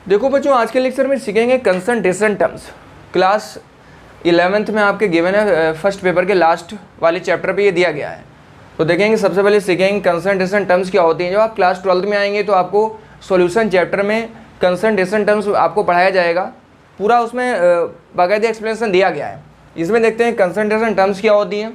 देखो बच्चों, आज के लेक्चर में सीखेंगे कंसंट्रेशन टर्म्स। क्लास 11th में आपके गिवन है, फर्स्ट पेपर के लास्ट वाले चैप्टर पे ये दिया गया है। तो देखेंगे, सबसे पहले सीखेंगे कंसंट्रेशन टर्म्स क्या होती हैं। जब आप क्लास 12th में आएंगे तो आपको सॉल्यूशन चैप्टर में कंसंट्रेशन टर्म्स आपको पढ़ाया जाएगा, पूरा उसमें बाकायदा एक्सप्लेनेशन दिया गया है। इसमें देखते हैं कंसंट्रेशन टर्म्स क्या होती हैं।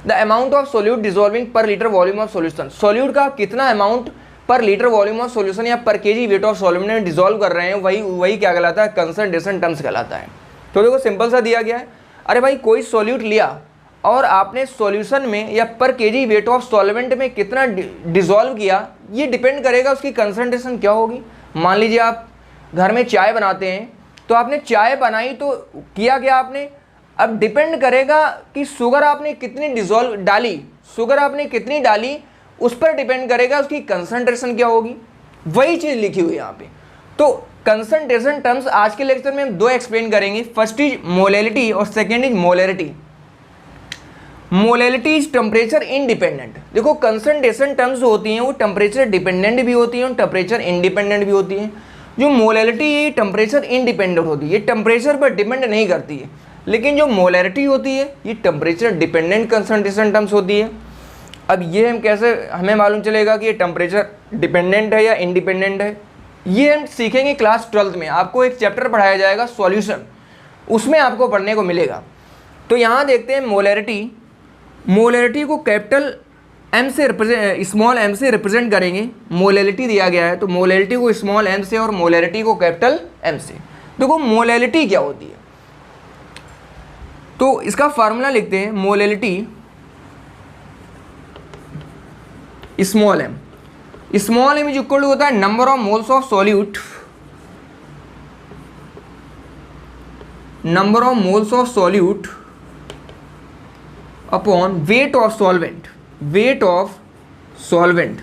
The amount of solute dissolving per litre volume of solution, solute का कितना अमाउंट पर लीटर वॉल्यूम ऑफ सॉल्यूशन या पर केजी वेट ऑफ सॉल्यूशन में डिसॉल्व कर रहे हैं, वही क्या कहलाता है, कंसंट्रेशन टर्म्स कहलाता है। तो देखो सिंपल सा दिया गया है। अरे भाई, कोई सॉल्यूट लिया और आपने सॉल्यूशन में या पर केजी वेट ऑफ सॉल्वेंट में कितना डिसॉल्व किया, ये डिपेंड करेगा उसकी कंसंट्रेशन क्या होगी। मान लीजिए आप घर में चाय बनाते हैं, तो आपने चाय बनाई तो किया क्या आपने, अब डिपेंड करेगा कि शुगर आपने कितनी डिसॉल्व डाली, शुगर आपने कितनी डाली, उस पर डिपेंड करेगा उसकी कंसंट्रेशन क्या होगी। वही चीज़ लिखी हुई है यहाँ पे। तो कंसंट्रेशन टर्म्स आज के लेक्चर में हम दो एक्सप्लेन करेंगे। फर्स्ट इज मोलैलिटी और second is molarity. Molality is temperature independent. देखो, कंसंट्रेशन टर्म्स होती हैं वो टेम्परेचर डिपेंडेंट भी होती हैं और टेम्परेचर इंडिपेंडेंट भी होती हैं। जो मोलैलिटी ये टेम्परेचर इंडिपेंडेंट होती है, ये टेम्परेचर पर डिपेंड नहीं करती है। लेकिन जो मोलैरिटी होती है ये टेम्परेचर डिपेंडेंट कंसंट्रेशन टर्म्स होती है। अब ये हम कैसे हमें मालूम चलेगा कि ये टेम्परेचर डिपेंडेंट है या इंडिपेंडेंट है, ये हम सीखेंगे क्लास 12th में। आपको एक चैप्टर पढ़ाया जाएगा सॉल्यूशन, उसमें आपको पढ़ने को मिलेगा। तो यहाँ देखते हैं मोलैरिटी। मोलैरिटी को कैपिटल एम से स्मॉल एम से रिप्रेजेंट करेंगे। मोलैलिटी दिया गया है तो मोलैलिटी को स्मॉल एम से और मोलैरिटी को कैपिटल एम से। देखो मोलैलिटी क्या होती है, तो इसका फार्मूला लिखते हैं। Molality small M is equal to होता है number of moles of solute, number of moles of solute upon weight of solvent, weight of solvent,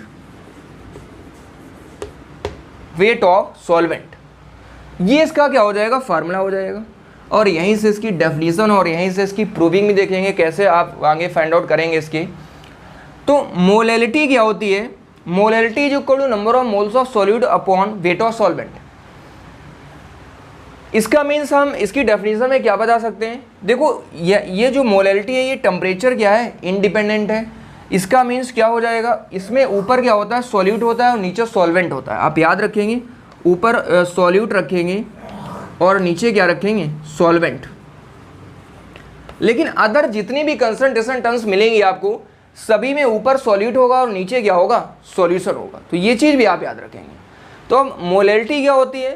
weight of solvent. ये इसका क्या हो जाएगा, फार्मूला हो जाएगा। और यहीं से इसकी डेफिनेशन और यहीं से इसकी प्रूविंग भी देखेंगे कैसे आप आगे फाइंड आउट करेंगे इसकी। तो मोलैलिटी क्या होती है, molality is equal to number of moles of solute upon weight of solvent. इसका मीन्स हम इसकी डेफिनेशन में क्या बता सकते हैं। देखो ये जो मोलैलिटी है ये टेम्परेचर क्या है, इंडिपेंडेंट है। इसका मीन्स क्या हो जाएगा, इसमें ऊपर क्या होता है, सॉल्यूट होता है और नीचे सॉल्वेंट होता है। आप याद रखेंगे, ऊपर सॉल्यूट रखेंगे और नीचे क्या रखेंगे, सॉल्वेंट। लेकिन अदर जितनी भी कंसंट्रेशन टर्म्स मिलेंगी आपको, सभी में ऊपर सॉल्यूट होगा और नीचे क्या होगा, सॉल्यूशन होगा। तो ये चीज़ भी आप याद रखेंगे। तो अब मोलैलिटी क्या होती है,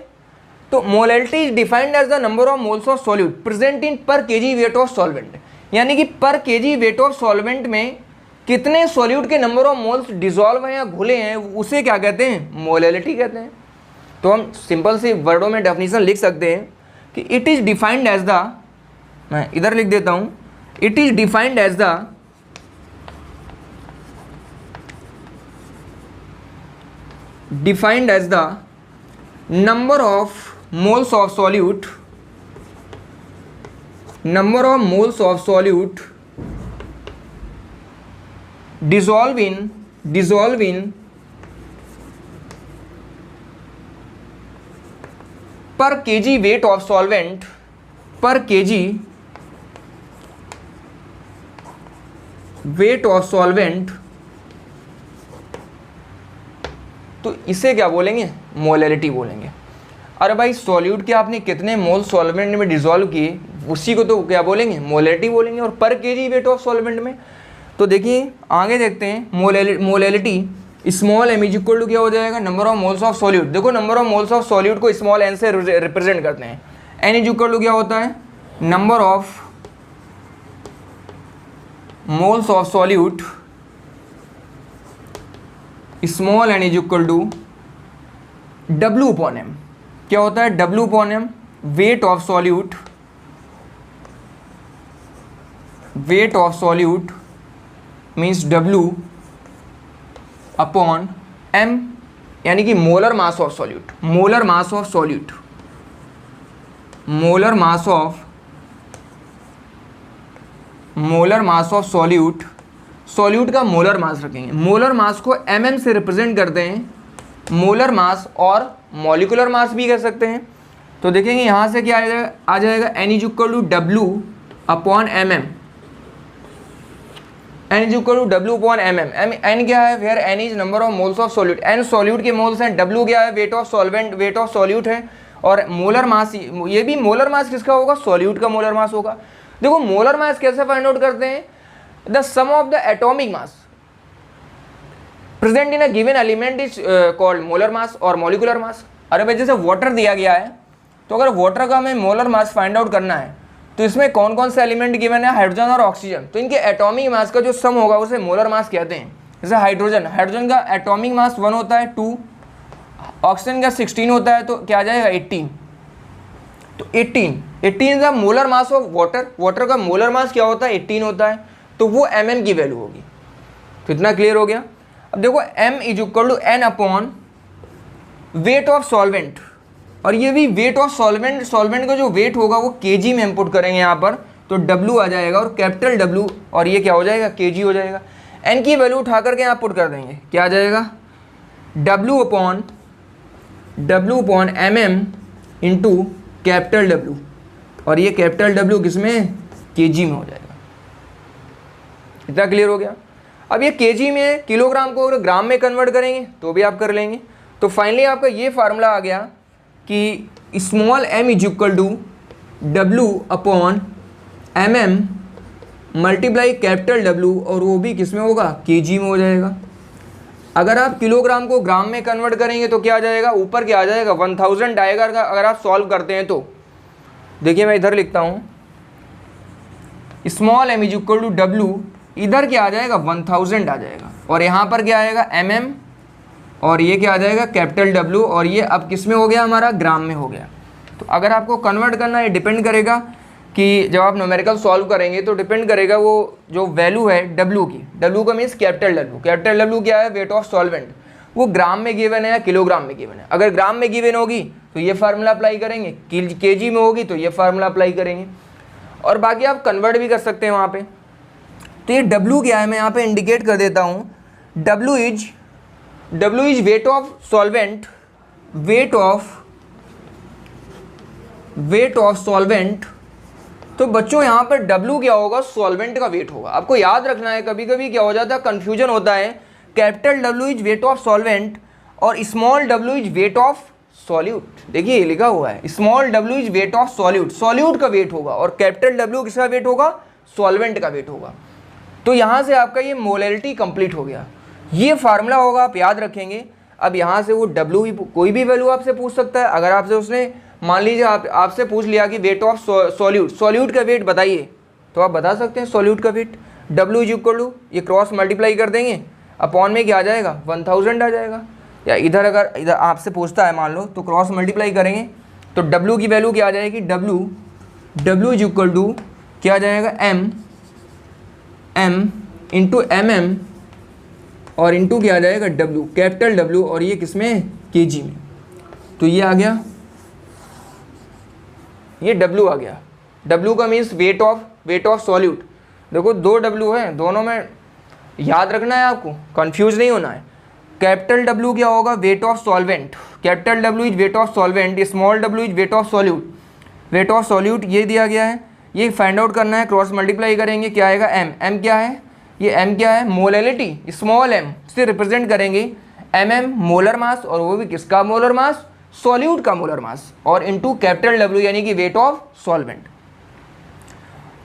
तो molality is defined as the number of moles of solute present in per KG wait of solvent. यानी कि पर केजी वेट ऑफ सॉल्वेंट में कितने सॉल्यूट के नंबर ऑफ मोल्स डिसॉल्व हैं या घुले हैं, उसे क्या कहते हैं, मोलैलिटी कहते हैं। तो हम सिंपल सी वर्डों में डेफिनेशन लिख सकते हैं कि it is defined as the, मैं इधर लिख देता हूँ, it is defined as the defined as the number of moles of solute, number of moles of solute dissolve in per kg weight of solvent, per kg weight of solvent। तो इसे क्या बोलेंगे, molality बोलेंगे। अरे भाई, solute के आपने कितने मोल सॉल्वेंट में डिसॉल्व किए, उसी को तो क्या बोलेंगे, मोलैलिटी बोलेंगे। और पर केजी वेट ऑफ सॉल्वेंट में, तो देखिए आगे देखते हैं। Molality small M is equal to क्या हो जाएगा, number of moles of solute. देखो number of moles of solute को स्मॉल एन से रिप्रेजेंट करते हैं। एन इज इक्वल टू क्या होता है, number of moles of solute, small N is equal to W upon M. क्या होता है, W upon M, weight of solute, weight of solute means W upon M, यानी कि molar mass of solute, molar mass of solute, molar mass of, molar mass of solute. Solute का molar mass रखेंगे, molar mass को mm से represent करते हैं, molar mass और molecular मास भी कह सकते हैं। तो देखेंगे यहाँ से क्या आ जाएगा n is equal to W upon M M, n is equal to W upon M M. n क्या है, where n is number of moles of solute, n solute के मोल्स हैं, W क्या है, weight of solvent, weight of solute है, और molar mass, ये भी मोलर मास किसका होगा, सॉल्यूट का मोलर मास होगा। देखो मोलर मास कैसे फाइंड आउट करते हैं, the sum of the atomic mass present in a given element is called molar mass और मॉलिकुलर मास। अरे भाई जैसे वाटर दिया गया है, तो अगर वाटर का हमें मोलर मास फाइंड आउट करना है तो इसमें कौन कौन से एलिमेंट गिवन है, हाइड्रोजन और ऑक्सीजन, तो इनके एटॉमिक मास का जो सम होगा उसे मोलर मास कहते हैं। जैसे हाइड्रोजन का एटॉमिक मास 1 होता है 2, ऑक्सीजन का 16 होता है, तो क्या आ जाएगा 18। तो 18 is the molar mass of water का मोलर मास क्या होता है 18 होता है, तो वो mm की वैल्यू होगी। तो इतना क्लियर हो गया। अब देखो m is equal to n upon weight of solvent, और ये भी वेट ऑफ सॉल्वेंट का जो वेट होगा वो kg में इंपुट करेंगे यहाँ पर, तो W आ जाएगा और कैपिटल W, और ये क्या हो जाएगा kg हो जाएगा। n की वैल्यू उठा करके यहाँ पुट कर देंगे, क्या आ जाएगा W upon mm into capital W, और ये कैपिटल W किस में, kg में हो जाएगा। इतना क्लियर हो गया। अब ये kg में, किलोग्राम को अगर ग्राम में कन्वर्ट करेंगे तो भी आप कर लेंगे। तो फाइनली आपका ये फार्मूला आ गया कि small m is equal to W upon mm multiply capital W, और वो भी किस में होगा, kg में हो जाएगा। अगर आप किलोग्राम को ग्राम में कन्वर्ट करेंगे तो क्या आ जाएगा, ऊपर क्या आ जाएगा 1000 आएगा अगर आप सॉल्व करते हैं तो। देखिए मैं इधर लिखता हूँ, small m is equal to W, इधर क्या आ जाएगा 1000 आ जाएगा, और यहाँ पर क्या आएगा mm, और ये क्या आ जाएगा कैपिटल W, और ये अब किस में हो गया हमारा, ग्राम में हो गया। तो अगर आपको कन्वर्ट करना है, डिपेंड करेगा कि जब आप न्यूमेरिकल सॉल्व करेंगे तो डिपेंड करेगा वो जो वैल्यू है W की, W का मीन्स कैपिटल W क्या है, वेट ऑफ सॉल्वेंट, वो ग्राम में गिवन है या किलोग्राम में गिवन है। अगर ग्राम में गिवन होगी तो ये फार्मूला अप्लाई करेंगे, kg में होगी तो ये फार्मूला अप्लाई करेंगे, और बाकी आप कन्वर्ट भी कर सकते हैं वहाँ पे। तो ये W क्या है, मैं यहाँ पे इंडिकेट कर देता हूँ, W is weight of solvent, weight of solvent. तो बच्चों यहाँ पर W क्या होगा, सॉल्वेंट का वेट होगा। आपको याद रखना है, कभी कभी क्या हो जाता है, कंफ्यूजन होता है, capital W is weight of solvent और small w is weight of solute. देखिए ये लिखा हुआ है, small w is weight of solute, solute का वेट होगा, और कैपिटल W किसका वेट होगा, सॉल्वेंट का वेट होगा। तो यहाँ से आपका ये मोलैरिटी कंप्लीट हो गया। ये फार्मूला होगा, आप याद रखेंगे। अब यहाँ से वो W भी, कोई भी वैल्यू आपसे पूछ सकता है। अगर आपसे उसने मान लीजिए आपसे पूछ लिया कि वेट ऑफ सॉल्यूट का वेट बताइए, तो आप बता सकते हैं सॉल्यूट का weight W is equal to, ये क्रॉस मल्टीप्लाई कर देंगे, अपॉन में क्या आ जाएगा 1000 आ जाएगा। या इधर अगर इधर आपसे पूछता है मान लो, तो क्रॉस मल्टीप्लाई करेंगे तो W की वैल्यू क्या आ जाएगी, W इज इक्वल टू क्या आ जाएगा, M इंटू MM और इंटू क्या आ जाएगा W, कैपिटल W, और ये किस में, kg में। तो ये आ गया, ये W आ गया। W का मीन्स वेट ऑफ सॉल्यूट। देखो दो W है, दोनों में याद रखना है आपको, कंफ्यूज नहीं होना है। कैपिटल W क्या होगा, wait of solvent, capital W is weight of solvent, small w is weight of solute. Weight of solute ये दिया गया है, ये फाइंड आउट करना है, क्रॉस मल्टीप्लाई करेंगे, क्या आएगा M क्या है, ये M क्या है, मोलैलिटी, स्मॉल m से रिप्रेजेंट करेंगे, mm मोलर मास, और वो भी किसका मोलर मास, सॉल्यूट का मोलर मास, और इनटू कैपिटल W यानी कि वेट ऑफ सॉल्वेंट।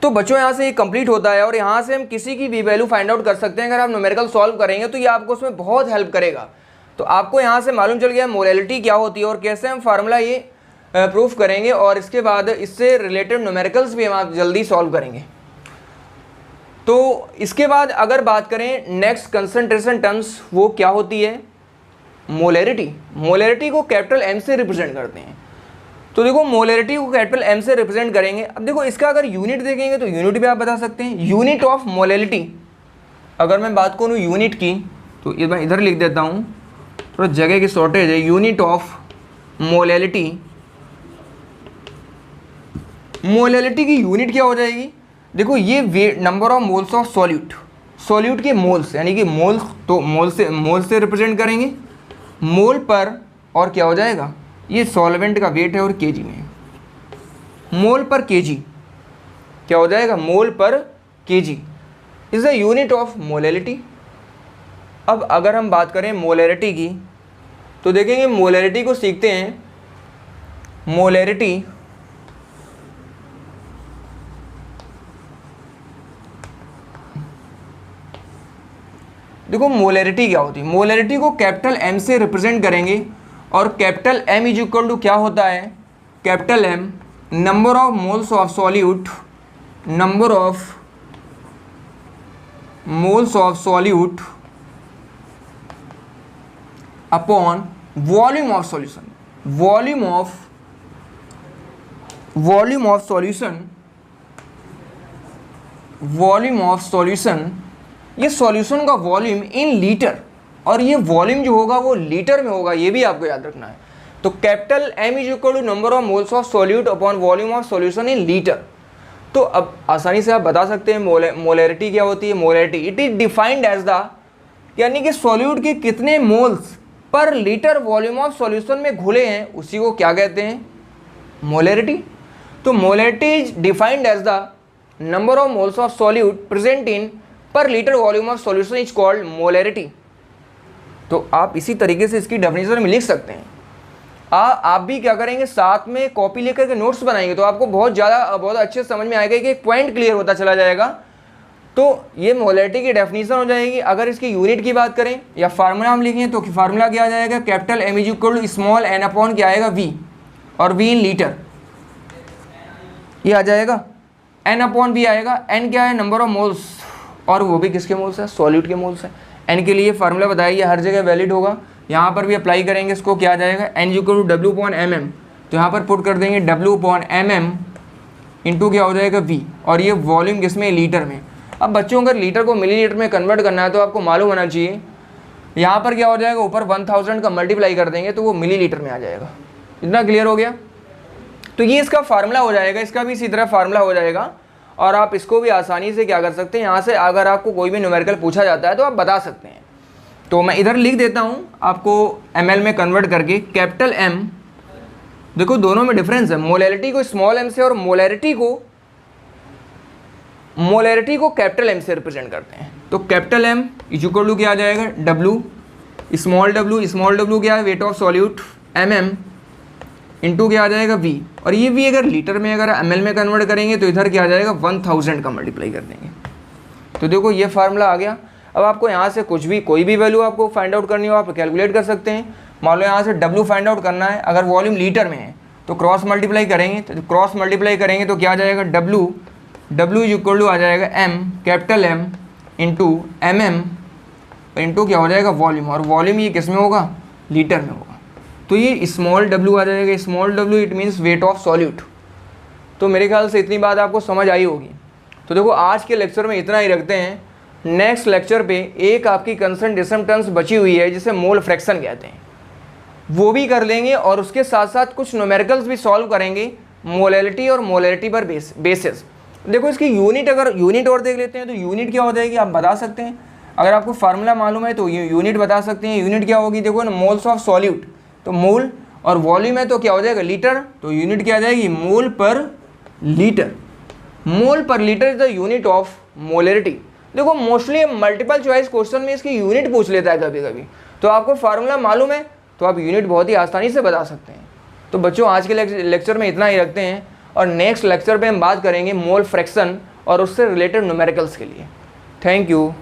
तो बच्चों यहाँ से ये कंप्लीट होता है, और यहाँ से हम किसी की भी वैल्यू फाइंड आउट कर सकते हैं। अगर आप न्यूमेरिकल सॉल्व करेंगे तो ये आपको उसमें बहुत हेल्प करेगा। तो आपको यहाँ से मालूम चल गया मोलैलिटी क्या होती है और कैसे हम फार्मूला ये प्रूफ करेंगे, और इसके बाद इससे रिलेटेड न्यूमेरिकल्स भी हम आप जल्दी सॉल्व करेंगे। तो इसके बाद अगर बात करें नेक्स्ट कंसंट्रेशन टर्म्स, वो क्या होती है, मोलैरिटी को कैपिटल M से रिप्रेजेंट करते हैं। तो देखो मोलैरिटी को कैपिटल M से रिप्रेजेंट करेंगे। अब देखो इसका अगर यूनिट देखेंगे तो यूनिट भी आप बता सकते हैं, यूनिट ऑफ मोलैरिटी। अगर मैं बात करूँ यूनिट की, तो मैं इधर लिख देता हूँ, थोड़ा जगह की शॉर्टेज है। यूनिट ऑफ मोलैरिटी, मोलैरिटी की यूनिट क्या हो जाएगी, देखो ये number of moles of solute के मोल्स, यानी कि मोल्स, तो मोल से रिप्रेजेंट करेंगे, मोल पर, और क्या हो जाएगा, ये सॉल्वेंट का वेट है और केजी में, मोल पर केजी क्या हो जाएगा, मोल पर KG is the unit of molality. अब अगर हम बात करें मोलैरिटी की तो देखेंगे मोलैरिटी को सीखते हैं। मोलैरिटी देखो मोलैरिटी क्या होती है, मोलैरिटी को कैपिटल एम से रिप्रेजेंट करेंगे और capital M is equal to क्या होता है, capital M number of moles of solute, number of moles of solute upon volume of solution, volume of solution, volume of solution, ये solution का volume in litre, और ये volume जो होगा वो लीटर में होगा, ये भी आपको याद रखना है। तो capital M is equal to number of moles of solute upon volume of solution in litre. तो अब आसानी से आप बता सकते हैं मोलैरिटी क्या होती है। Molarity it is defined as the, यानी कि सॉल्यूट के कितने moles per litre volume of solution में घुले हैं उसी को क्या कहते हैं, मोलैरिटी। तो molarity is defined as the number of moles of solute present in per litre volume of solution is called molarity. तो आप इसी तरीके से इसकी डेफिनेशन में लिख सकते हैं। आप भी क्या करेंगे, साथ में कॉपी लेकर के नोट्स बनाएंगे तो आपको बहुत अच्छे से समझ में आएगा कि एक पॉइंट क्लियर होता चला जाएगा। तो ये मोलैरिटी की डेफिनेशन हो जाएगी। अगर इसकी यूनिट की बात करें या फार्मूला हम लिखें तो फार्मूला क्या आ जाएगा, capital M is equal to small N upon क्या आएगा, वी, और वी इन लीटर ये आ जाएगा, एन अपॉन वी आएगा। एन क्या है, नंबर ऑफ मोल्स, और वो भी किसके मोल्स है, सॉल्यूट के मोल्स है। एन के लिए फार्मूला बताइए, हर जगह वैलिड होगा, यहाँ पर भी अप्लाई करेंगे इसको, क्या आ जाएगा, N equal to W upon M M. तो यहाँ पर पुट कर देंगे W upon M M into क्या हो जाएगा, वी, और ये वॉल्यूम किसमें, लीटर में। अब बच्चों अगर लीटर को मिलीलीटर में कन्वर्ट करना है तो आपको मालूम होना चाहिए, यहाँ पर क्या हो जाएगा, ऊपर 1000 का मल्टीप्लाई कर देंगे तो वो मिलीलीटर में आ जाएगा। इतना क्लियर हो गया। तो ये इसका फार्मूला हो जाएगा, इसका भी इसी तरह फार्मूला हो जाएगा। और आप इसको भी आसानी से क्या कर सकते हैं, यहाँ से अगर आपको कोई भी न्यूमेरिकल पूछा जाता है तो आप बता सकते हैं। तो मैं इधर लिख देता हूँ आपको ml में कन्वर्ट करके, कैपिटल M, देखो दोनों में डिफरेंस है, मोलैरिटी को स्मॉल m से और मोलैरिटी को कैपिटल M से रिप्रेजेंट करते हैं। तो capital M is equal to क्या आ जाएगा, W, स्मॉल w क्या है, weight of solute, mm into क्या आ जाएगा, V, और ये V अगर लीटर में अगर ml में कन्वर्ट करेंगे तो इधर क्या आ जाएगा, 1000 का मल्टीप्लाई कर देंगे। तो देखो ये फार्मूला आ गया। अब आपको यहाँ से कोई भी वैल्यू आपको फाइंड आउट करनी हो आप कैलकुलेट कर सकते हैं। मान लो यहाँ से W फाइंड आउट करना है, अगर वॉल्यूम लीटर में है तो क्रॉस मल्टीप्लाई करेंगे, तो क्या आ जाएगा, W इज इक्वल टू आ जाएगा M, capital M into MM into क्या हो जाएगा, वॉल्यूम, और वॉल्यूम ये किस में होगा, लीटर में होगा। तो ये स्मॉल w आ जाएगा, small w it means wait of solute. तो मेरे ख्याल से इतनी बात आपको समझ आई होगी। तो देखो आज के लेक्चर में इतना ही रखते हैं। नेक्स्ट लेक्चर पे एक आपकी कंसंट्रेशन टर्म्स बची हुई है जिसे मोल फ्रैक्शन कहते हैं, वो भी कर लेंगे, और उसके साथ साथ कुछ न्यूमेरिकल्स भी सॉल्व करेंगे मोलैलिटी और मोलैरिटी पर बेसिस। देखो इसकी यूनिट, अगर यूनिट और देख लेते हैं तो यूनिट क्या हो जाएगी आप बता सकते हैं। अगर आपको फार्मूला मालूम है तो यूनिट बता सकते हैं। यूनिट क्या होगी, देखो ना, मोल्स ऑफ सॉल्यूट, तो मोल, और वॉल्यूम है तो क्या हो जाएगा, लीटर, तो यूनिट क्या आ जाएगी, मोल पर लीटर। मोल पर litre is the unit of molarity. देखो मोस्टली मल्टीपल चॉइस क्वेश्चन में इसकी यूनिट पूछ लेता है कभी कभी, तो आपको फार्मूला मालूम है तो आप यूनिट बहुत ही आसानी से बता सकते हैं। तो बच्चों आज के लेक्चर में इतना ही रखते हैं, और नेक्स्ट लेक्चर पे हम बात करेंगे मोल फ्रैक्शन और उससे रिलेटेड न्यूमेरिकल्स के लिए। Thank you.